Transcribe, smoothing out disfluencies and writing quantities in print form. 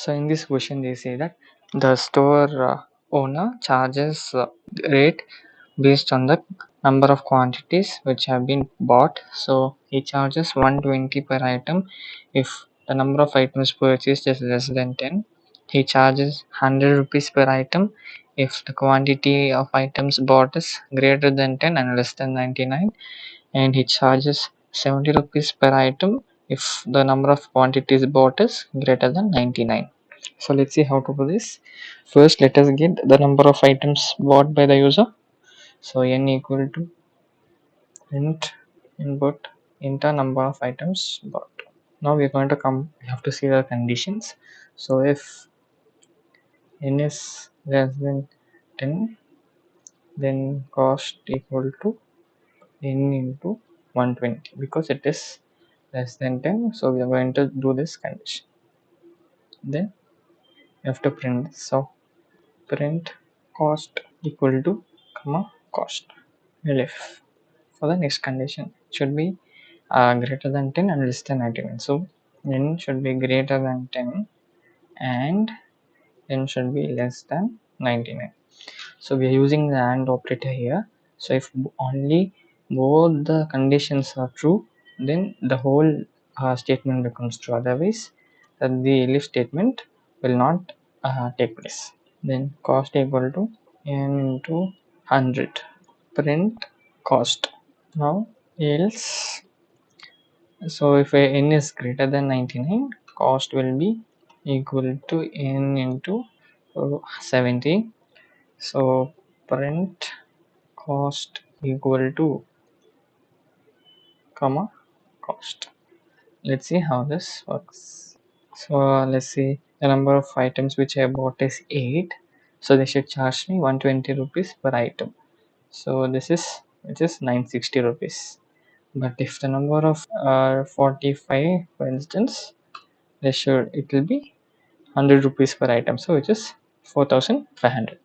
So in this question they say that the store owner charges rate based on the number of quantities which have been bought. So he charges 120 per item if the number of items purchased is less than 10. He charges 100 rupees per item if the quantity of items bought is greater than 10 and less than 99, and he charges 70 rupees per item if the number of quantities bought is greater than 99. So let's see how to do this. First, let us get the number of items bought by the user. So n equal to int input enter number of items bought. Now we are going to we have to see the conditions. So if n is less than 10, then cost equal to n into 120 because it is less than 10. So we are going to do this condition. Then you have to print this. So print cost equal to comma cost. If for the next condition it should be greater than 10 and less than 99. So n should be greater than 10 and n should be less than 99. So we are using the AND operator here. So if only both the conditions are true, then the whole statement becomes true. Otherwise, the elif statement will not take place. Then cost equal to n into 100. Print cost. Now else, so if n is greater than 99, cost will be equal to n into 70. So print cost equal to comma cost. Let's see how this works. So let's see, the number of items which I bought is 8, so they should charge me 120 rupees per item. So this is which is 960 rupees. But if the number of 45 for instance, it will be 100 rupees per item, so which is 4500.